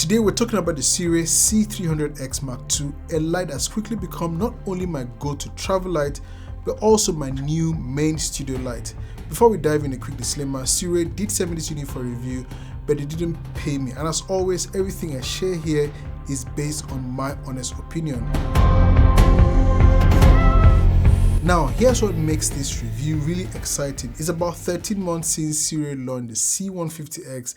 Today we're talking about the Sirui C300X II, a light that's quickly become not only my go-to travel light, but also my new main studio light. Before we dive in, a quick disclaimer: Sirui did send me this unit for review, but they didn't pay me, and as always, everything I share here is based on my honest opinion. Now, here's what makes this review really exciting. It's about 13 months since Sirui launched the C150X,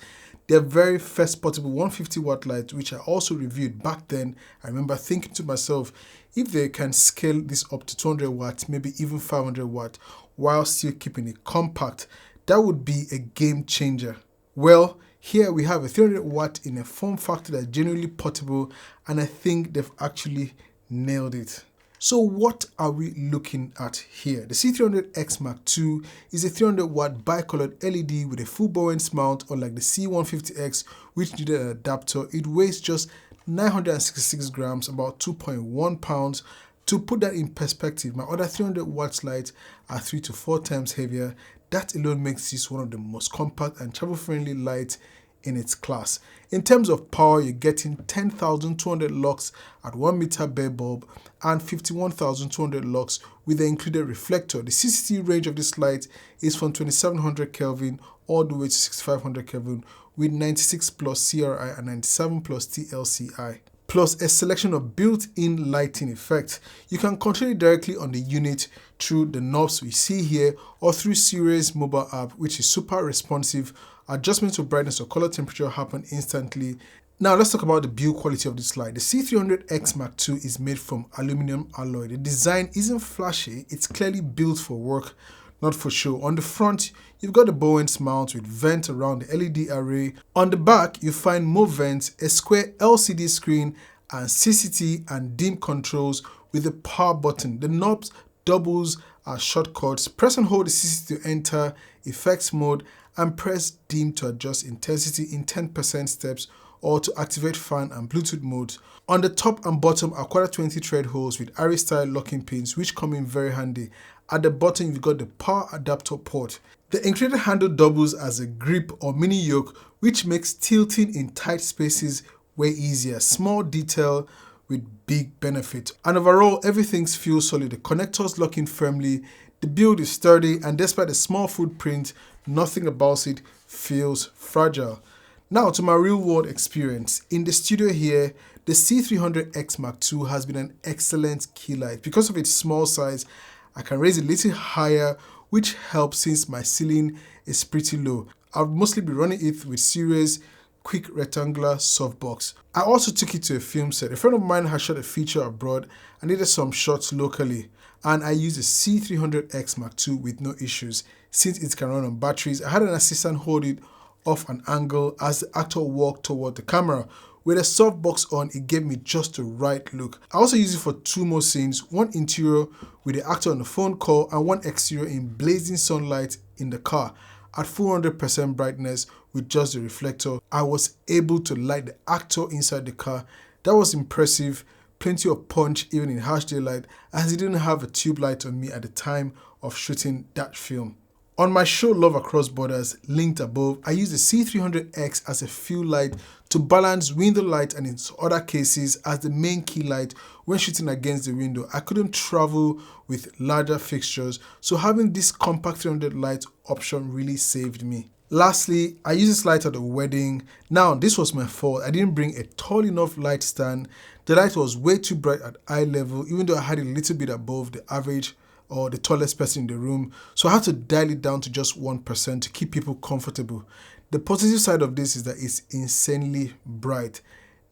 their very first portable 150 watt light, which I also reviewed back then. I remember thinking to myself, if they can scale this up to 200 watts, maybe even 500 watt, while still keeping it compact, that would be a game changer. Well, here we have a 300 watt in a form factor that's genuinely portable, and I think they've actually nailed it. So what are we looking at here? The C300X II is a 300 watt bicolored LED with a full Bowens mount, unlike the C150X, which needed an adapter. It weighs just 966 grams, about 2.1 pounds. To put that in perspective, my other 300 watts lights are 3 to 4 times heavier. That alone makes this one of the most compact and travel-friendly lights in its class. In terms of power, you're getting 10,200 lux at 1 meter bare bulb and 51,200 lux with the included reflector. The CCD range of this light is from 2700 Kelvin all the way to 6500 Kelvin with 96 plus CRI and 97 plus TLCI, plus a selection of built-in lighting effects. You can control it directly on the unit through the knobs we see here or through Sirui's mobile app, which is super responsive. Adjustments to brightness or color temperature happen instantly. Now let's talk about the build quality of this light. The C300X II is made from aluminum alloy. The design isn't flashy, it's clearly built for work, not for show. On the front, you've got the Bowens mount with vent around the LED array. On the back, you find more vents, a square LCD screen, and CCT and dim controls with the power button. The knobs doubles as shortcuts. Press and hold the CCT to enter effects mode, and press dim to adjust intensity in 10% steps or to activate fan and Bluetooth modes. On the top and bottom are quarter 20 thread holes with Array style locking pins, which come in very handy. At the bottom, you've got the power adapter port. The included handle doubles as a grip or mini yoke, which makes tilting in tight spaces way easier. Small detail with big benefit. And overall, everything feels solid. The connectors lock in firmly, the build is sturdy, and despite the small footprint, nothing about it feels fragile. Now to my real world experience. In the studio here, the C300X II has been an excellent key light. Because of its small size, I can raise it a little higher, which helps since my ceiling is pretty low. I'll mostly be running it with Sirui's quick rectangular softbox. I also took it to a film set. A friend of mine has shot a feature abroad and needed some shots locally, and I used the C300X II with no issues. Since it can run on batteries, I had an assistant hold it off an angle as the actor walked toward the camera. With a softbox on, it gave me just the right look. I also used it for 2 more scenes, one interior with the actor on the phone call and one exterior in blazing sunlight in the car. At full 100% brightness with just the reflector, I was able to light the actor inside the car. That was impressive. Plenty of punch even in harsh daylight, as I didn't have a tube light on me at the time of shooting that film. On my show Love Across Borders, linked above, I used the C300X as a fill light to balance window light and in other cases as the main key light when shooting against the window. I couldn't travel with larger fixtures, so having this compact 300 light option really saved me. Lastly, I used this light at a wedding. Now, this was my fault. I didn't bring a tall enough light stand. The light was way too bright at eye level, even though I had it a little bit above the average or the tallest person in the room. So I had to dial it down to just 1% to keep people comfortable. The positive side of this is that it's insanely bright.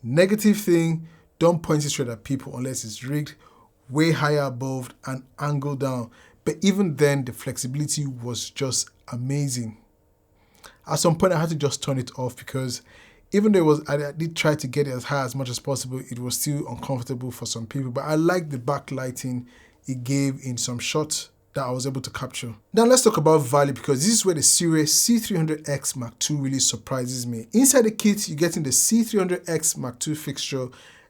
Negative thing, don't point it straight at people unless it's rigged way higher above and angled down. But even then, the flexibility was just amazing. At some point, I had to just turn it off because even though I did try to get it as high as much as possible, it was still uncomfortable for some people. But I like the backlighting it gave in some shots that I was able to capture. Now let's talk about value, because this is where the Sirui C300X II really surprises me. Inside the kit, you're getting the C300X II fixture,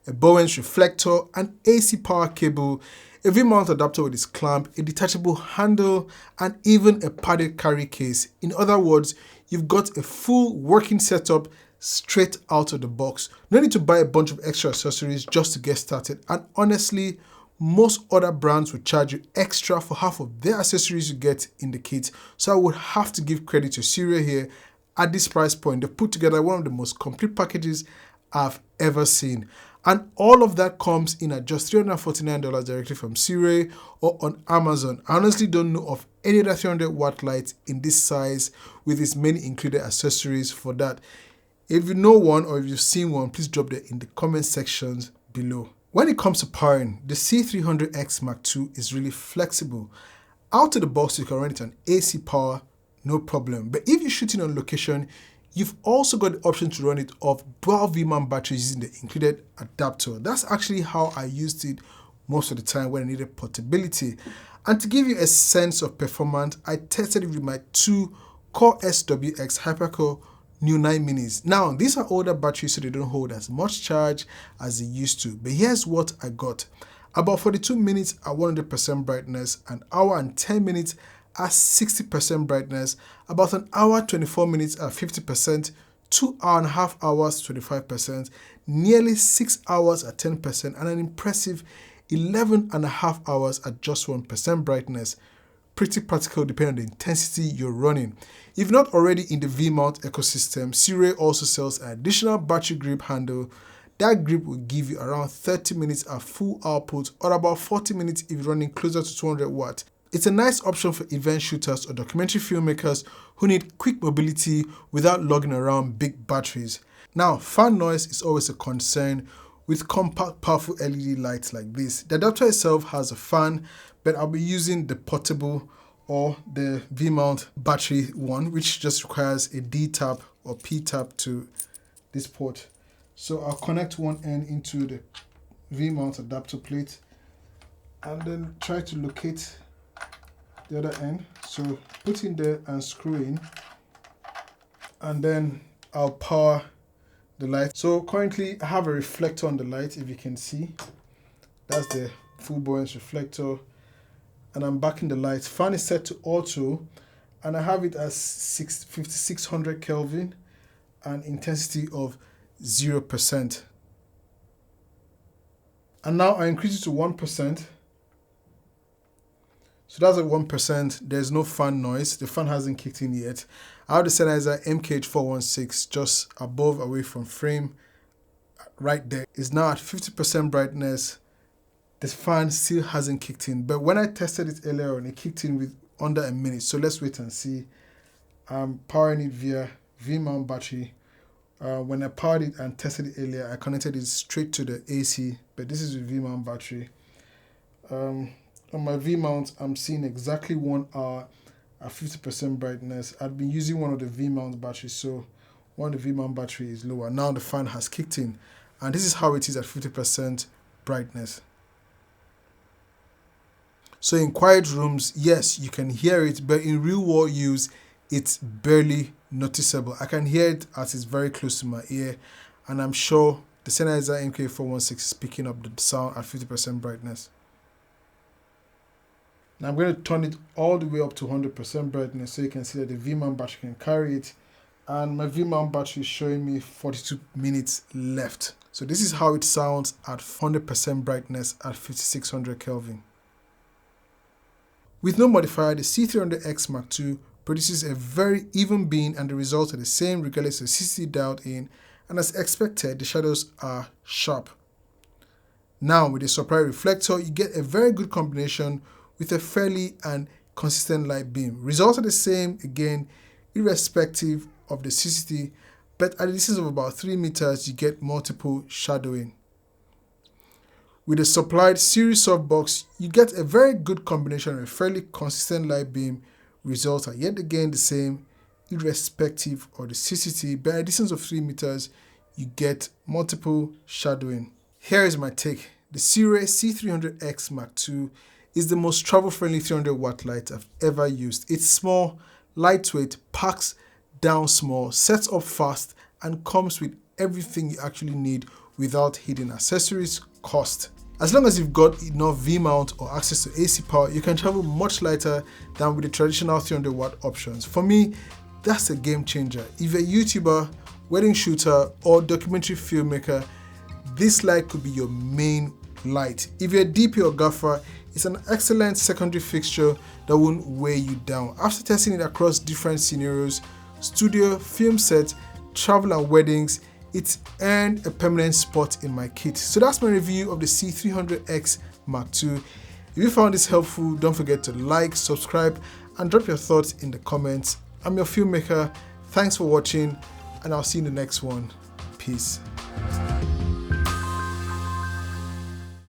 a Bowens reflector, an AC power cable, a V-mount adapter with its clamp, a detachable handle, and even a padded carry case. In other words, you've got a full working setup straight out of the box. No need to buy a bunch of extra accessories just to get started. And honestly, most other brands would charge you extra for half of their accessories you get in the kit. So I would have to give credit to Sirui here. At this price point, they've put together one of the most complete packages I've ever seen. And all of that comes in at just $349 directly from Sirui or on Amazon. I honestly don't know of any other 300 watt light in this size with its many included accessories for that. If you know one or if you've seen one, please drop that in the comment sections below. When it comes to powering, the C300X Mark II is really flexible. Out of the box, you can run it on AC power, no problem. But if you're shooting on location, you've also got the option to run it off 12 V-mount batteries using the included adapter. That's actually how I used it most of the time when I needed portability. And to give you a sense of performance, I tested it with my two Core SWX Hypercore New 9 Minis. Now, these are older batteries, so they don't hold as much charge as they used to. But here's what I got. About 42 minutes at 100% brightness, an hour and 10 minutes at 60% brightness, about an hour 24 minutes at 50%, 2.5 hours 25%, nearly 6 hours at 10%, and an impressive 11.5 hours at just 1% brightness. Pretty practical depending on the intensity you're running. If not already in the V-mount ecosystem, Sirui also sells an additional battery grip handle. That grip will give you around 30 minutes at full output or about 40 minutes if you're running closer to 200 watts. It's a nice option for event shooters or documentary filmmakers who need quick mobility without lugging around big batteries. Now, fan noise is always a concern with compact, powerful LED lights like this. The adapter itself has a fan, but I'll be using the portable or the V-mount battery one, which just requires a D-tap or P-tap to this port. So I'll connect one end into the V-mount adapter plate and then try to locate the other end. So put in there and screw in, and then I'll power the light. So currently I have a reflector on the light, if you can see. That's the full buoyance reflector. And I'm backing the light. Fan is set to auto, and I have it as 5600 Kelvin and intensity of 0%. And now I increase it to 1%. So that's at 1%. There's no fan noise. The fan hasn't kicked in yet. I have the Sennheiser MKH416 just above, away from frame, right there. It's now at 50% brightness. The fan still hasn't kicked in, but when I tested it earlier on, it kicked in with under a minute. So let's wait and see. I'm powering it via V-mount battery. When I powered it and tested it earlier, I connected it straight to the AC, but this is with V-mount battery. On my V-mount, I'm seeing exactly 1 hour at 50% brightness. I've been using one of the V-mount batteries, so one of the V-mount battery is lower. Now the fan has kicked in, and this is how it is at 50% brightness. So in quiet rooms, yes, you can hear it, but in real world use, it's barely noticeable. I can hear it as it's very close to my ear, and I'm sure the Sennheiser MK416 is picking up the sound at 50% brightness. Now I'm going to turn it all the way up to 100% brightness so you can see that the V-mount battery can carry it. And my V-mount battery is showing me 42 minutes left. So this is how it sounds at 100% brightness at 5600 Kelvin. With no modifier, the C300X Mark II produces a very even beam, and the results are the same regardless of CCD dialed in, and as expected, the shadows are sharp. Now with the supply reflector, you get a very good combination with a fairly and consistent light beam. Results are the same again, irrespective of the CCD, but at a distance of about 3 meters, you get multiple shadowing. With the supplied Sirui softbox, you get a very good combination of a fairly consistent light beam. Results are yet again the same, irrespective of the CCD, but at a distance of 3 meters, you get multiple shadowing. Here is my take. The Sirui C300X Mark II is the most travel-friendly 300 watt light I've ever used. It's small, lightweight, packs down small, sets up fast, and comes with everything you actually need without hidden accessories cost. As long as you've got enough V-mount or access to AC power, you can travel much lighter than with the traditional 300 watt options. For me, that's a game changer. If you're a YouTuber wedding shooter, or documentary filmmaker, this light could be your main light. If you're a DP or gaffer, it's an excellent secondary fixture that won't weigh you down. After testing it across different scenarios, studio, film set, travel and weddings, it's earned a permanent spot in my kit. So that's my review of the C300X Mark II. If you found this helpful, don't forget to like, subscribe, and drop your thoughts in the comments. I'm your filmmaker. Thanks for watching, and I'll see you in the next one. Peace.